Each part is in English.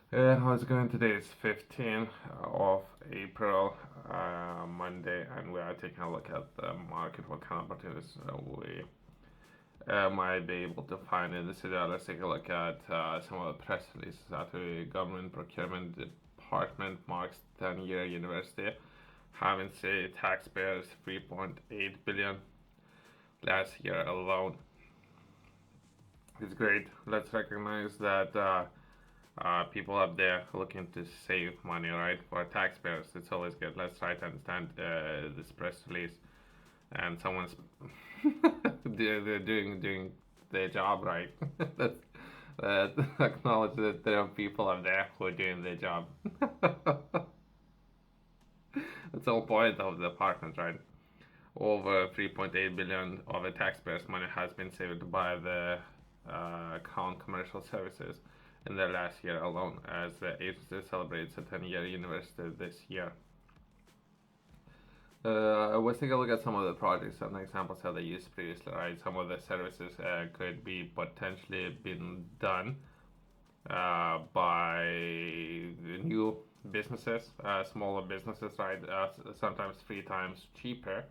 How's it going? Today is 15th of April, Monday, and we are taking a look at the market, what kind of opportunities we might be able to find in the city. Let's take a look at some of the press releases that the government procurement department marks 10-year university, having saved taxpayers 3.8 billion last year alone. It's great. Let's recognize that people up there looking to save money, right? For taxpayers, it's always good. Let's try to understand this press release, and someone's they're doing their job right. Let's acknowledge that there are people up there who are doing their job. That's the whole point of the department, right? Over 3.8 billion of the taxpayers' money has been saved by the Crown Commercial Services in the last year alone, as the agency celebrates a 10-year anniversary this year. Let's take a look at some of the projects and examples that they used previously, right? Some of the services could be potentially been done by the new businesses, smaller businesses, right? Sometimes 3 times cheaper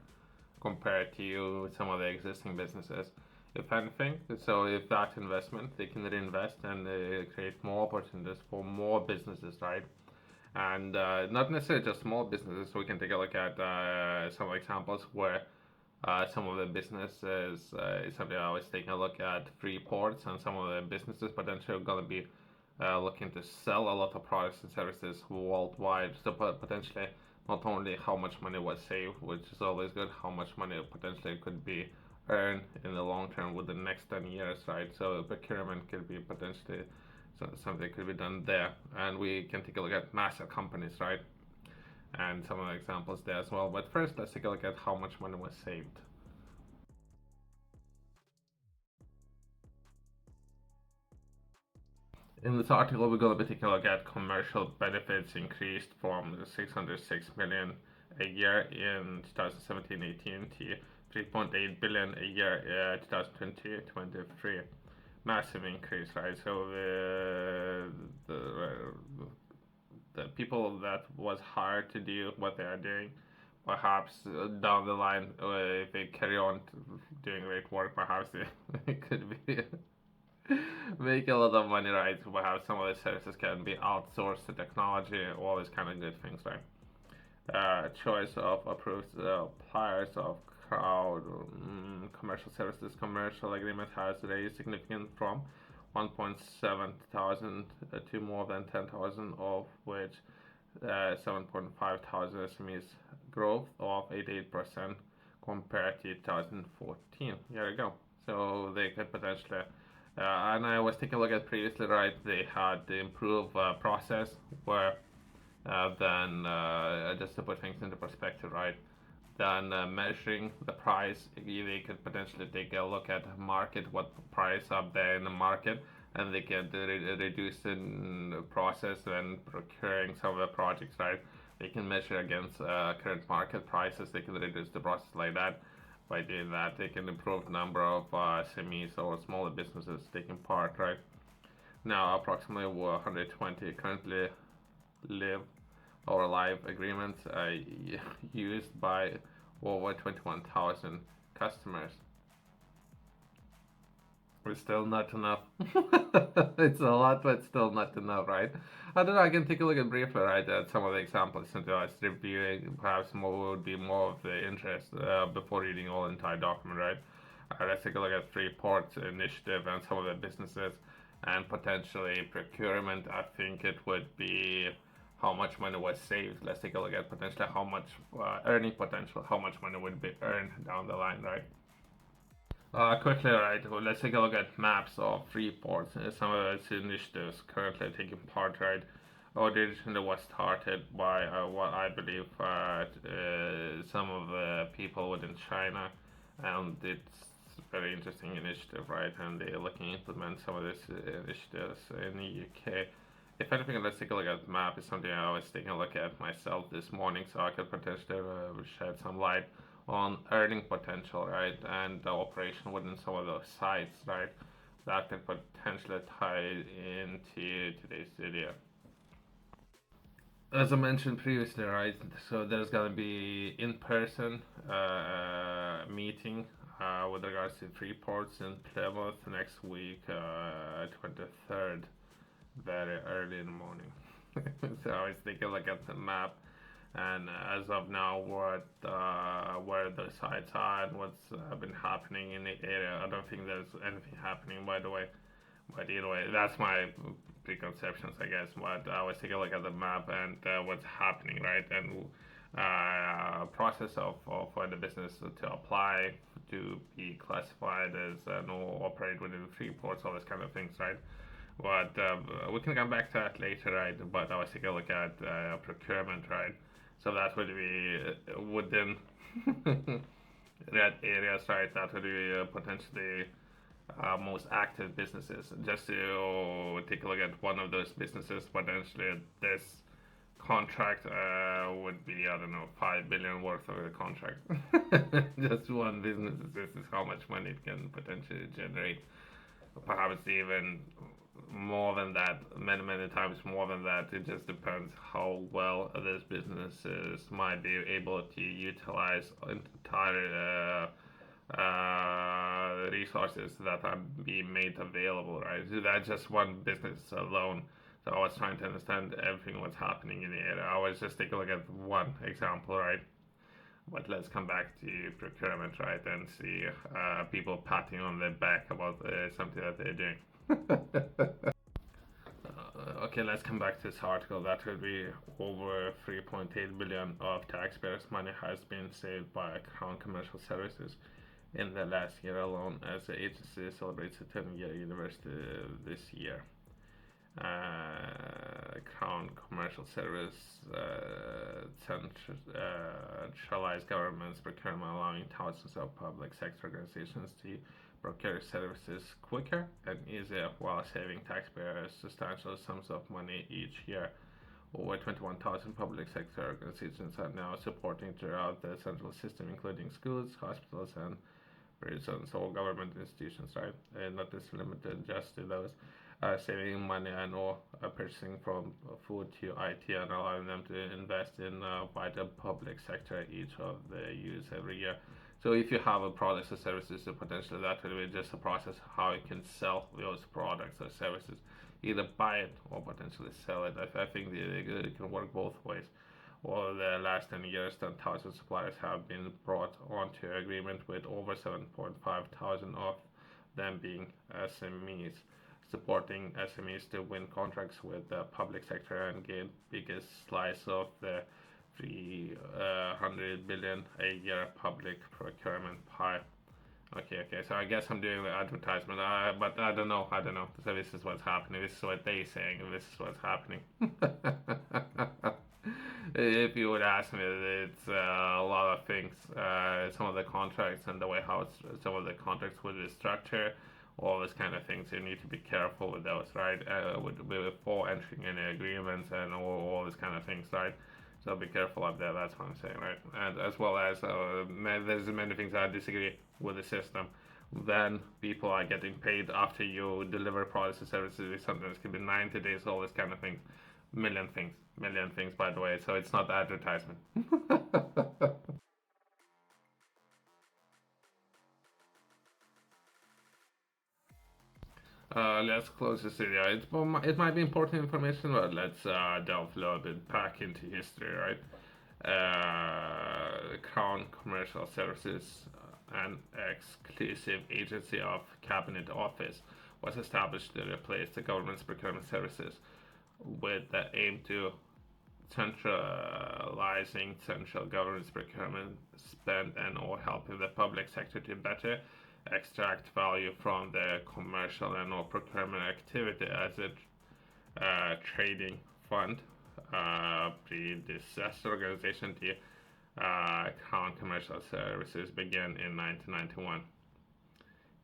compared to some of the existing businesses. If anything, so if that investment, they can reinvest and create more opportunities for more businesses, right? And not necessarily just small businesses. So we can take a look at some examples where some of the businesses, something I was taking a look at free ports, and some of the businesses potentially going to be looking to sell a lot of products and services worldwide. So potentially not only how much money was saved, which is always good, how much money potentially could be earned in the long term with the next 10 years, right? So procurement could be potentially something could be done there. And we can take a look at massive companies, right? And some of the examples there as well. But first, let's take a look at how much money was saved. In this article, we're going to be taking a look at commercial benefits increased from 606 million a year in 2017-18 to 3.8 billion a year 2020-23. Massive increase, right? So the people that was hired to do what they are doing, perhaps down the line, if they carry on doing great work, perhaps they could be make a lot of money, right? Perhaps some of the services can be outsourced to technology, all these kind of good things, right? Choice of approved suppliers of crowd commercial services commercial agreement has raised significant from 1.7 thousand to more than 10,000, of which 7.5 thousand SMEs growth of 88% compared to 2014. There you go. So they could potentially, and I was taking a look at previously, right? They had the improved process where then just to put things into perspective, right? Then measuring the price, they could potentially take a look at the market, what price up there in the market, and they can reduce the process when procuring some of the projects, right? They can measure against current market prices. They can reduce the process like that. By doing that, they can improve the number of SMEs or smaller businesses taking part, right? Now, approximately 120 currently live or live agreements used by over 21,000 customers. It's still not enough. It's a lot, but still not enough, right? I don't know. I can take a look at briefly, right, at some of the examples since I was reviewing. Perhaps more would be more of the interest before reading all the entire document, right? Let's take a look at three ports initiative and some of the businesses and potentially procurement. I think it would be how much money was saved. Let's take a look at potentially how much earning potential, how much money would be earned down the line, right? Quickly, right, well, let's take a look at maps of three ports. Some of these initiatives currently taking part, right? Originally was started by what I believe some of the people within China, and it's a very interesting initiative, right? And they're looking to implement some of these initiatives in the UK. If anything, let's take a look at the map. It's something I was taking a look at myself this morning, so I could potentially shed some light on earning potential, right, and the operation within some of those sites, right, that could potentially tie into today's video. as I mentioned previously, right? So there's gonna be in-person meeting with regards to three ports in Plymouth next week, 23rd, very early in the morning. So I was taking a look at the map, and as of now, where the sites are and what's been happening in the area, I don't think there's anything happening, by the way. But either way, that's my preconceptions, I guess. But I was taking a look at the map and what's happening, right? And process of for the business to apply to be classified as no operate within the three ports, all these kind of things, right? But we can come back to that later, right? But I was taking a look at procurement, right? So that would be within that areas, right? That would be potentially most active businesses. Just to take a look at one of those businesses, potentially this contract would be, I don't know, 5 billion worth of a contract. Just one business. This is how much money it can potentially generate. Perhaps even more than that, many times more than that. It just depends how well these businesses might be able to utilize entire resources that are being made available, right? So that's just one business alone. So I was trying to understand everything what's happening in the area. I was just taking a look at one example, right? But let's come back to procurement, right, and see people patting on their back about something that they're doing. Okay, let's come back to this article. That will be over 3.8 billion of taxpayers' money has been saved by Crown Commercial Services in the last year alone, as the agency celebrates a 10-year anniversary this year. Crown Commercial Service centralized government's procurement, allowing thousands of public sector organizations to procure services quicker and easier while saving taxpayers substantial sums of money each year. Over 21,000 public sector organizations are now supporting throughout the central system, including schools, hospitals, and prisons, all government institutions, right? And not just limited just to those. Saving money and or purchasing from food to IT and allowing them to invest in wider public sector each of the use every year. So if you have a products or services, so potentially that will be just a process how you can sell those products or services, either buy it or potentially sell it. I think it can work both ways. Over the last 10 years, 10,000 suppliers have been brought onto agreement, with over 7.5 thousand of them being SMEs, supporting SMEs to win contracts with the public sector and gain biggest slice of the 300 billion a year public procurement pie. Okay. So I guess I'm doing the advertisement, but I don't know. So this is what's happening. This is what they're saying. This is what's happening. If you would ask me, it's a lot of things. Some of the contracts and the way how some of the contracts with the structure, all this kind of things. You need to be careful with those, right? Before entering any agreements and all this kind of things, right? So be careful of that. That's what I'm saying, right? And as well as there's many things I disagree with the system. Then people are getting paid after you deliver products and services. Sometimes it can be 90 days, all this kind of things. Million things, by the way. So it's not advertisement. Let's close this video. It might be important information, but let's delve a little bit back into history, right? Crown Commercial Services, an exclusive agency of Cabinet Office, was established to replace the government's procurement services with the aim to centralizing central government's procurement spend and or helping the public sector to better extract value from the commercial and or procurement activity as a trading fund. Predecessor organization to Crown Commercial Services began in 1991.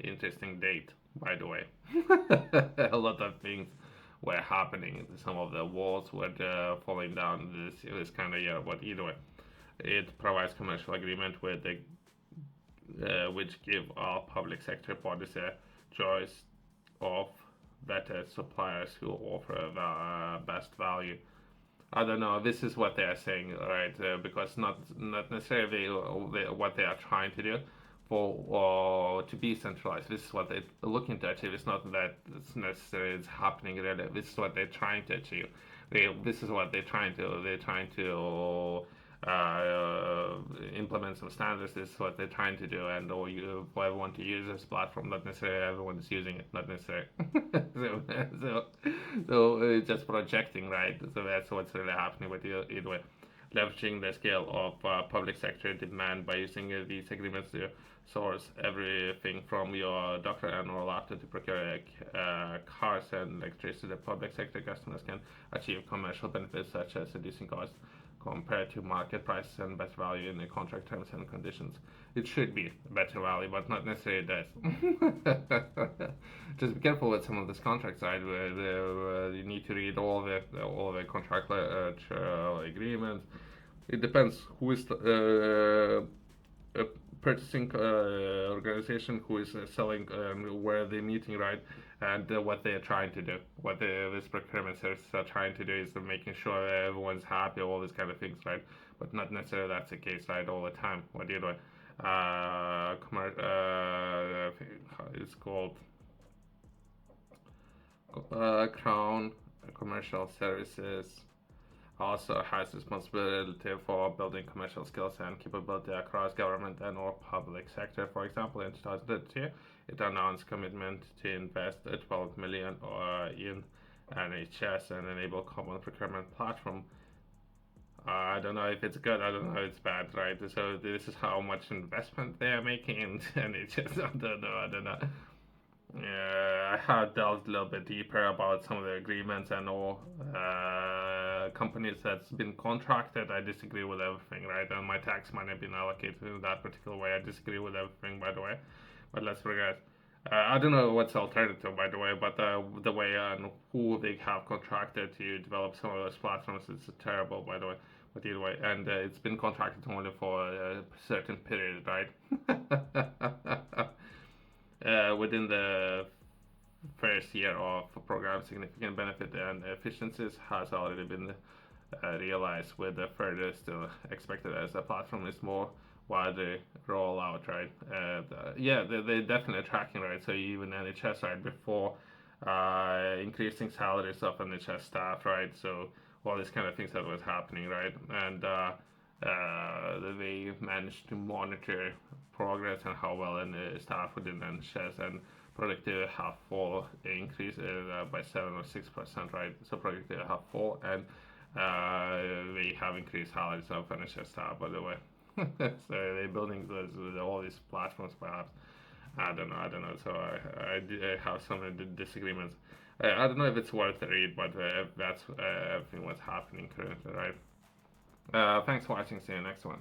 Interesting date, by the way. A lot of things were happening. Some of the walls were falling down this kind of year, but either way, it provides commercial agreement with the which give all public sector bodies a choice of better suppliers who offer the best value. I don't know. This is what they are saying, right? Because not necessarily what they are trying to do for to be centralized. This is what they're looking to achieve. It's not that it's necessarily it's happening really. This is what they're trying to achieve. This is what they're trying to. They're trying to uh, implement some standards. This is what they're trying to do, and or you for everyone to use this platform. Not necessarily everyone is using it. Not necessarily. so, so just projecting, right? So that's what's really happening with you either way. Leveraging the scale of public sector demand by using these agreements to source everything from your doctor and/or laptop to procure cars and electricity. Public sector customers can achieve commercial benefits such as reducing costs compared to market prices and better value in the contract terms and conditions. It should be better value, but not necessarily does. Just be careful with some of these contracts, right? Where you need to read all the contract agreements. It depends who is a purchasing organization, who is selling, where they're meeting, right? And what they're trying to do. What this procurement services are trying to do is making sure that everyone's happy, all these kind of things, right? But not necessarily that's the case, right, all the time. What do you do? It's called Crown Commercial Services also has responsibility for building commercial skills and capability across government and or public sector. For example, in 2002, it announced commitment to invest 12 million in NHS and enable common procurement platform. I don't know if it's good. I don't know if it's bad, right? So this is how much investment they are making in NHS. I don't know. I don't know. I have delved a little bit deeper about some of the agreements and all companies that's been contracted. I disagree with everything, right? And my tax money been allocated in that particular way. I disagree with everything, by the way. But let's progress. I don't know what's alternative, by the way, but the way and who they have contracted to develop some of those platforms is terrible, by the way. But either way, and it's been contracted only for a certain period, right? Within the first year of the program, significant benefit and efficiencies has already been realized, with the further still expected as the platform is more widely roll out, right? Yeah, they're definitely tracking, right? So even NHS, right, before increasing salaries of NHS staff, right? So all these kind of things that was happening, right? And they managed to monitor progress and how well the staff within NHS and productivity have fall increase by 7 or 6%, right? So productivity have fall, and they have increased salaries of NHS staff, by the way. So they're building all these platforms, perhaps. I don't know. So I have some disagreements. I don't know if it's worth the read, but that's everything what's happening currently, right? Thanks for watching. See you next one.